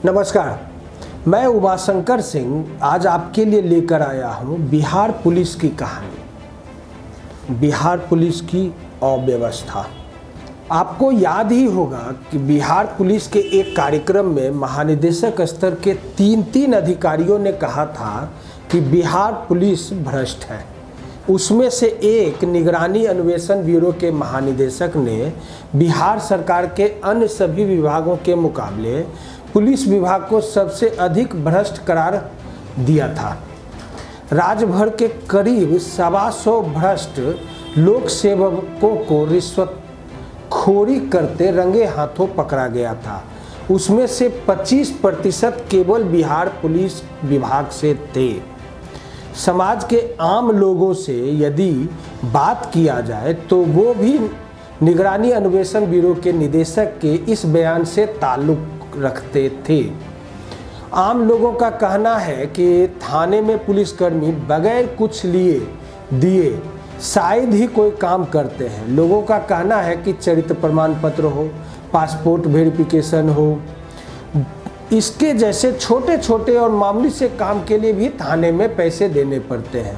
नमस्कार, मैं उमाशंकर सिंह आज आपके लिए लेकर आया हूं बिहार पुलिस की कहानी। बिहार पुलिस की अव्यवस्था। आपको याद ही होगा कि बिहार पुलिस के एक कार्यक्रम में महानिदेशक स्तर के तीन अधिकारियों ने कहा था कि बिहार पुलिस भ्रष्ट है। उसमें से एक निगरानी अन्वेषण ब्यूरो के महानिदेशक ने बिहार सरकार के अन्य सभी विभागों के मुकाबले पुलिस विभाग को सबसे अधिक भ्रष्ट करार दिया था। राज्य भर के करीब 125 भ्रष्ट लोक सेवकों को रिश्वतखोरी करते रंगे हाथों पकड़ा गया था। उसमें से 25% केवल बिहार पुलिस विभाग से थे। समाज के आम लोगों से यदि बात किया जाए तो वो भी निगरानी अन्वेषण ब्यूरो के निदेशक के इस बयान से ताल्लुक रखते थे। आम लोगों का कहना है कि थाने में पुलिसकर्मी बगैर कुछ लिए दिए शायद ही कोई काम करते हैं। लोगों का कहना है कि चरित्र प्रमाण पत्र हो, पासपोर्ट वेरिफिकेशन हो, इसके जैसे छोटे छोटे और मामूली से काम के लिए भी थाने में पैसे देने पड़ते हैं।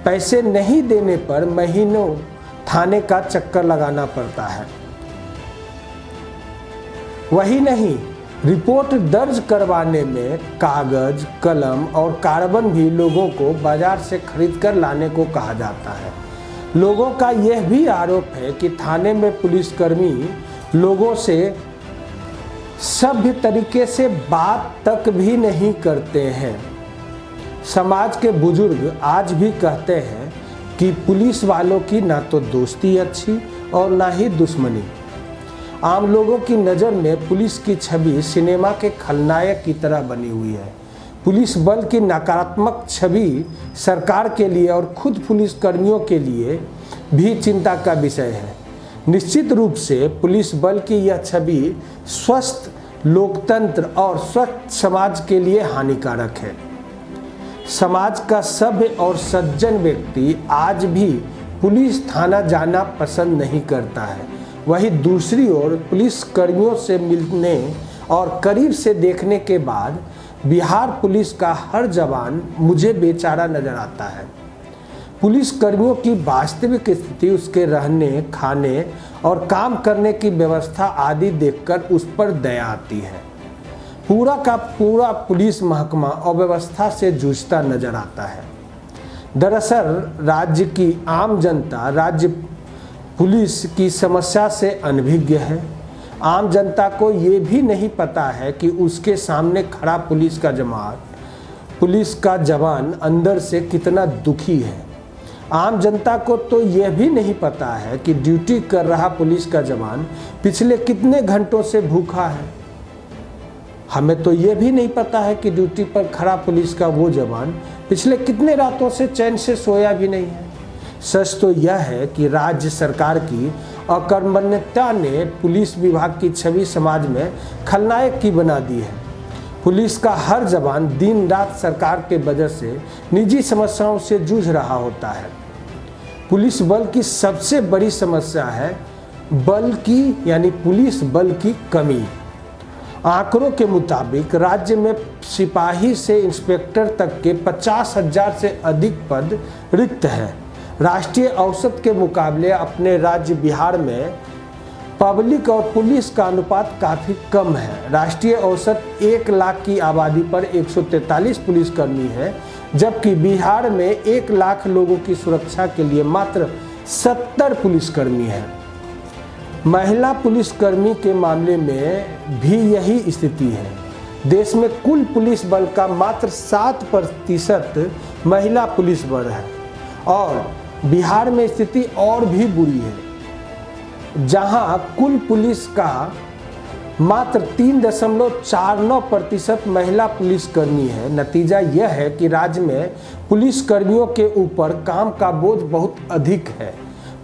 पैसे नहीं देने पर महीनों थाने का चक्कर लगाना पड़ता है। वही नहीं, रिपोर्ट दर्ज करवाने में कागज, कलम और कार्बन भी लोगों को बाजार से खरीद कर लाने को कहा जाता है। लोगों का यह भी आरोप है कि थाने में पुलिसकर्मी लोगों से सभ्य तरीके से बात तक भी नहीं करते हैं। समाज के बुजुर्ग आज भी कहते हैं कि पुलिस वालों की ना तो दोस्ती अच्छी और ना ही दुश्मनी। आम लोगों की नज़र में पुलिस की छवि सिनेमा के खलनायक की तरह बनी हुई है। पुलिस बल की नकारात्मक छवि सरकार के लिए और खुद पुलिसकर्मियों के लिए भी चिंता का विषय है। निश्चित रूप से पुलिस बल की यह छवि स्वस्थ लोकतंत्र और स्वच्छ समाज के लिए हानिकारक है। समाज का सभ्य और सज्जन व्यक्ति आज भी पुलिस थाना जाना पसंद नहीं करता है। वहीं दूसरी ओर पुलिस कर्मियों से मिलने और करीब से देखने के बाद बिहार पुलिस का हर जवान मुझे बेचारा नजर आता है। पुलिस कर्मियों की वास्तविक स्थिति, उसके रहने, खाने और काम करने की व्यवस्था आदि देखकर उस पर दया आती है। पूरा का पूरा पुलिस महकमा अव्यवस्था से जूझता नजर आता है। दरअसल राज्य की आम जनता राज्य पुलिस की समस्या से अनभिज्ञ है। आम जनता को ये भी नहीं पता है कि उसके सामने खड़ा पुलिस का जवान अंदर से कितना दुखी है। आम जनता को तो यह भी नहीं पता है कि ड्यूटी कर रहा पुलिस का जवान पिछले कितने घंटों से भूखा है। हमें तो यह भी नहीं पता है कि ड्यूटी पर खड़ा पुलिस का वो जवान पिछले कितने रातों से चैन से सोया भी नहीं है। सच तो यह है कि राज्य सरकार की अकर्मण्यता ने पुलिस विभाग की छवि समाज में खलनायक की बना दी है। पुलिस का हर जवान दिन रात सरकार के वजह से निजी समस्याओं से जूझ रहा होता है। पुलिस बल की सबसे बड़ी समस्या है बल की यानी पुलिस बल की कमी। आंकड़ों के मुताबिक राज्य में सिपाही से इंस्पेक्टर तक के 50,000 से अधिक पद रिक्त हैं। राष्ट्रीय औसत के मुकाबले अपने राज्य बिहार में पब्लिक और पुलिस का अनुपात काफ़ी कम है। राष्ट्रीय औसत 1 लाख की आबादी पर 143 पुलिसकर्मी है, जबकि बिहार में 1 लाख लोगों की सुरक्षा के लिए मात्र 70 पुलिसकर्मी हैं। महिला पुलिसकर्मी के मामले में भी यही स्थिति है। देश में कुल पुलिस बल का मात्र 7% महिला पुलिस बल है और बिहार में स्थिति और भी बुरी है, जहां कुल पुलिस का मात्र 3.49% महिला पुलिसकर्मी है। नतीजा यह है कि राज्य में पुलिसकर्मियों के ऊपर काम का बोझ बहुत अधिक है।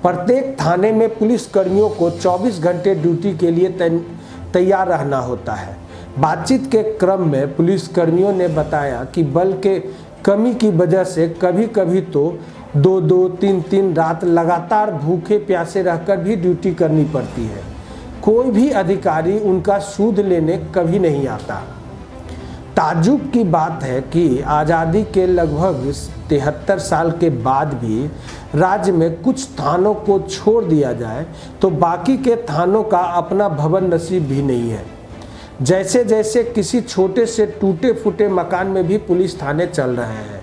प्रत्येक थाने में पुलिसकर्मियों को 24 घंटे ड्यूटी के लिए तैयार रहना होता है। बातचीत के क्रम में पुलिसकर्मियों ने बताया कि बल के कमी की वजह से कभी कभी तो 2-2, 3-3 रात लगातार भूखे प्यासे रहकर भी ड्यूटी करनी पड़ती है। कोई भी अधिकारी उनका सूद लेने कभी नहीं आता। ताज्जुब की बात है कि आज़ादी के लगभग 73 साल के बाद भी राज्य में कुछ थानों को छोड़ दिया जाए तो बाकी के थानों का अपना भवन नसीब भी नहीं है। जैसे जैसे किसी छोटे से टूटे फूटे मकान में भी पुलिस थाने चल रहे हैं,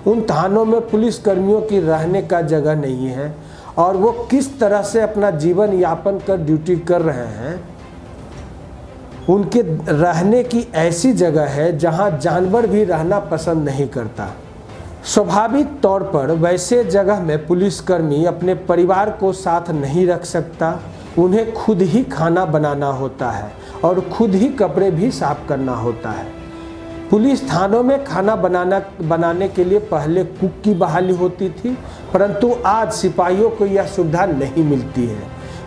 उन थानों में पुलिस कर्मियों की रहने का जगह नहीं है और वो किस तरह से अपना जीवन यापन कर ड्यूटी कर रहे हैं। उनके रहने की ऐसी जगह है जहां जानवर भी रहना पसंद नहीं करता। स्वाभाविक तौर पर वैसे जगह में पुलिसकर्मी अपने परिवार को साथ नहीं रख सकता। उन्हें खुद ही खाना बनाना होता है और खुद ही कपड़े भी साफ करना होता है। पुलिस थानों में खाना बनाने के लिए पहले कुक की बहाली होती थी, परंतु आज सिपाहियों को यह सुविधा नहीं मिलती है।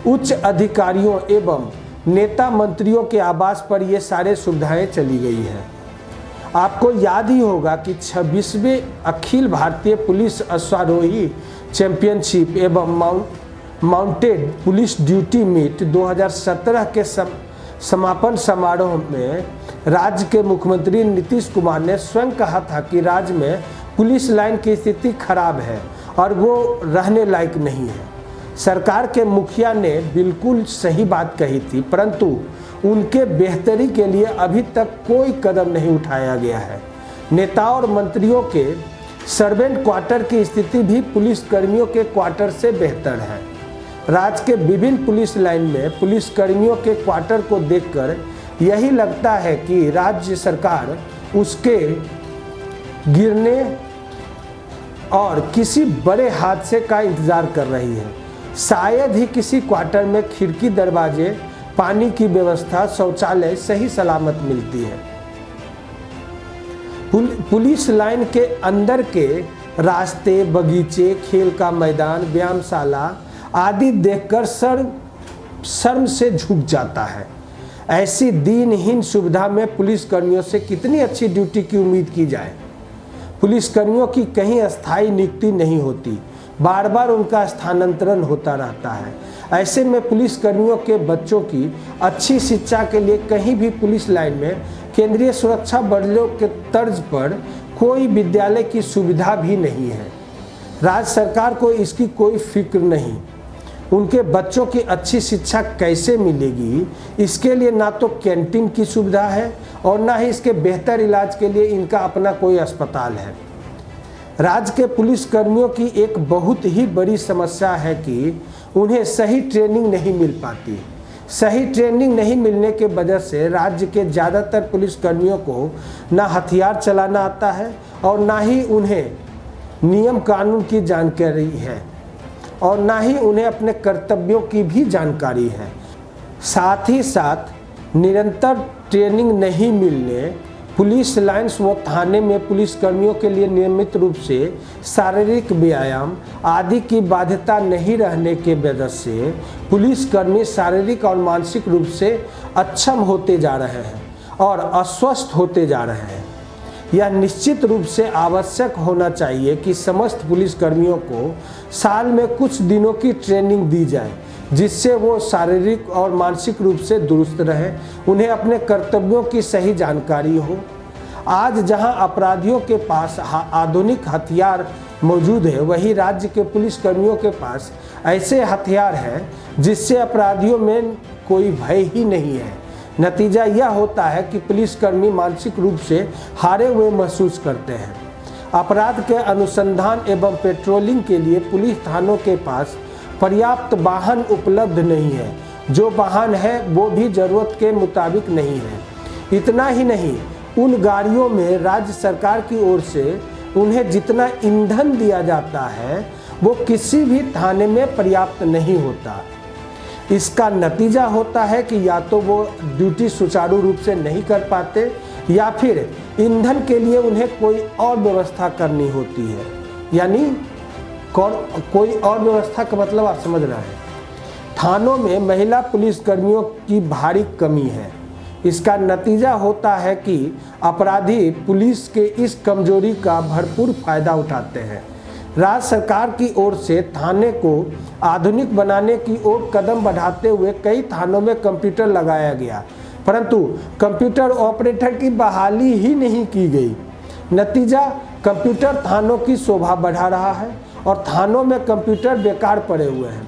उच्च अधिकारियों एवं नेता मंत्रियों के आवास पर ये सारे सुविधाएं चली गई हैं। आपको याद ही होगा कि 26वें अखिल भारतीय पुलिस अश्वारोही चैंपियनशिप एवं माउंटेड पुलिस ड्यूटी मीट 2017 के समापन समारोह में राज्य के मुख्यमंत्री नीतीश कुमार ने स्वयं कहा था कि राज्य में पुलिस लाइन की स्थिति खराब है और वो रहने लायक नहीं है। सरकार के मुखिया ने बिल्कुल सही बात कही थी, परंतु उनके बेहतरी के लिए अभी तक कोई कदम नहीं उठाया गया है। नेताओं और मंत्रियों के सर्वेंट क्वार्टर की स्थिति भी पुलिस कर्मियों के क्वार्टर से बेहतर है। राज्य के विभिन्न पुलिस लाइन में पुलिस कर्मियों के क्वार्टर को देखकर यही लगता है कि राज्य सरकार उसके गिरने और किसी बड़े हादसे का इंतजार कर रही है। शायद ही किसी क्वार्टर में खिड़की, दरवाजे, पानी की व्यवस्था, शौचालय सही सलामत मिलती है। पुलिस लाइन के अंदर के रास्ते, बगीचे, खेल का मैदान, व्यायामशाला आदि देखकर शर्म से झुक जाता है। ऐसी दीनहीन सुविधा में पुलिसकर्मियों से कितनी अच्छी ड्यूटी की उम्मीद की जाए। पुलिसकर्मियों की कहीं अस्थायी नियुक्ति नहीं होती, बार बार उनका स्थानांतरण होता रहता है। ऐसे में पुलिसकर्मियों के बच्चों की अच्छी शिक्षा के लिए कहीं भी पुलिस लाइन में केंद्रीय सुरक्षा बलों के तर्ज पर कोई विद्यालय की सुविधा भी नहीं है। राज्य सरकार को इसकी कोई फिक्र नहीं। उनके बच्चों की अच्छी शिक्षा कैसे मिलेगी, इसके लिए ना तो कैंटीन की सुविधा है और ना ही इसके बेहतर इलाज के लिए इनका अपना कोई अस्पताल है। राज्य के पुलिसकर्मियों की एक बहुत ही बड़ी समस्या है कि उन्हें सही ट्रेनिंग नहीं मिल पाती। सही ट्रेनिंग नहीं मिलने के वजह से राज्य के ज़्यादातर पुलिसकर्मियों को ना हथियार चलाना आता है और ना ही उन्हें नियम कानून की जानकारी है और ना ही उन्हें अपने कर्तव्यों की भी जानकारी है। साथ ही साथ निरंतर ट्रेनिंग नहीं मिलने, पुलिस लाइन्स व थाने में पुलिसकर्मियों के लिए नियमित रूप से शारीरिक व्यायाम आदि की बाध्यता नहीं रहने के वजह से पुलिसकर्मी शारीरिक और मानसिक रूप से अक्षम होते जा रहे हैं और अस्वस्थ होते जा रहे हैं। यह निश्चित रूप से आवश्यक होना चाहिए कि समस्त पुलिसकर्मियों को साल में कुछ दिनों की ट्रेनिंग दी जाए, जिससे वो शारीरिक और मानसिक रूप से दुरुस्त रहें, उन्हें अपने कर्तव्यों की सही जानकारी हो। आज जहां अपराधियों के पास आधुनिक हथियार मौजूद है, वहीं राज्य के पुलिसकर्मियों के पास ऐसे हथियार हैं जिससे अपराधियों में कोई भय ही नहीं है। नतीजा यह होता है कि पुलिसकर्मी मानसिक रूप से हारे हुए महसूस करते हैं। अपराध के अनुसंधान एवं पेट्रोलिंग के लिए पुलिस थानों के पास पर्याप्त वाहन उपलब्ध नहीं है। जो वाहन है वो भी ज़रूरत के मुताबिक नहीं है। इतना ही नहीं, उन गाड़ियों में राज्य सरकार की ओर से उन्हें जितना ईंधन दिया जाता है वो किसी भी थाने में पर्याप्त नहीं होता। इसका नतीजा होता है कि या तो वो ड्यूटी सुचारू रूप से नहीं कर पाते या फिर ईंधन के लिए उन्हें कोई और व्यवस्था करनी होती है। यानी कोई और व्यवस्था का मतलब आप समझ रहे हैं। थानों में महिला पुलिसकर्मियों की भारी कमी है। इसका नतीजा होता है कि अपराधी पुलिस के इस कमजोरी का भरपूर फायदा उठाते हैं। राज्य सरकार की ओर से थाने को आधुनिक बनाने की ओर कदम बढ़ाते हुए कई थानों में कंप्यूटर लगाया गया, परंतु कंप्यूटर ऑपरेटर की बहाली ही नहीं की गई। नतीजा, कंप्यूटर थानों की शोभा बढ़ा रहा है और थानों में कंप्यूटर बेकार पड़े हुए हैं।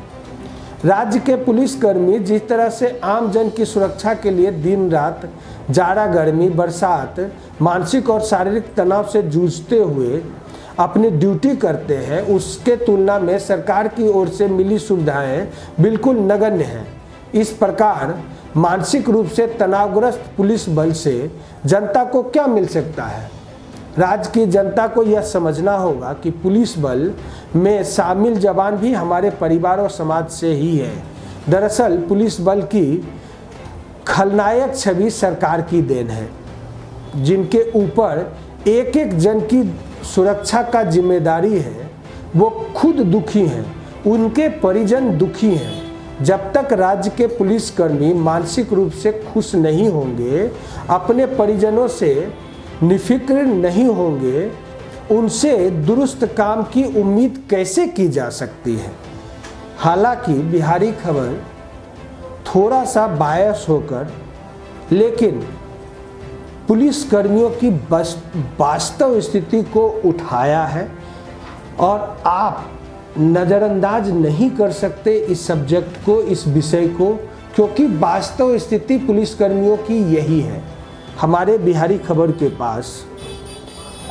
राज्य के पुलिसकर्मी जिस तरह से आम जन की सुरक्षा के लिए दिन रात जाड़ा गर्मी बरसात मानसिक और शारीरिक तनाव से जूझते हुए अपनी ड्यूटी करते हैं, उसके तुलना में सरकार की ओर से मिली सुविधाएं बिल्कुल नगण्य हैं। इस प्रकार मानसिक रूप से तनावग्रस्त पुलिस बल से जनता को क्या मिल सकता है? राज्य की जनता को यह समझना होगा कि पुलिस बल में शामिल जवान भी हमारे परिवार और समाज से ही है। दरअसल पुलिस बल की खलनायक छवि सरकार की देन है, जिनके ऊपर एक एक जन की सुरक्षा का जिम्मेदारी है। वो खुद दुखी हैं, उनके परिजन दुखी हैं। जब तक राज्य के पुलिसकर्मी मानसिक रूप से खुश नहीं होंगे, अपने परिजनों से निफिक्र नहीं होंगे, उनसे दुरुस्त काम की उम्मीद कैसे की जा सकती है? हालांकि बिहारी खबर थोड़ा सा बायस होकर लेकिन पुलिस कर्मियों की वास्तव स्थिति को उठाया है और आप नज़रअंदाज नहीं कर सकते इस सब्जेक्ट को, इस विषय को, क्योंकि वास्तव स्थिति पुलिसकर्मियों की यही है। हमारे बिहारी खबर के पास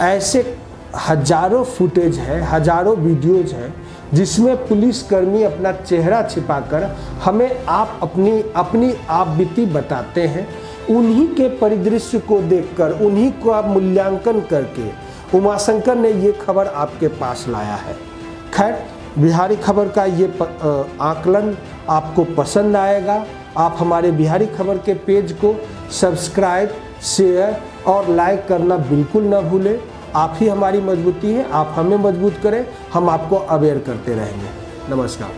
ऐसे हजारों फुटेज है, हजारों वीडियोज हैं जिसमें पुलिसकर्मी अपना चेहरा छिपाकर हमें आप अपनी आप बीती बताते हैं। उन्हीं के परिदृश्य को देखकर, उन्हीं को आप मूल्यांकन करके उमाशंकर ने ये खबर आपके पास लाया है। खैर, बिहारी खबर का ये आकलन आपको पसंद आएगा। आप हमारे बिहारी खबर के पेज को सब्सक्राइब, शेयर और लाइक करना बिल्कुल ना भूलें। आप ही हमारी मजबूती है, आप हमें मजबूत करें, हम आपको अवेयर करते रहेंगे। नमस्कार।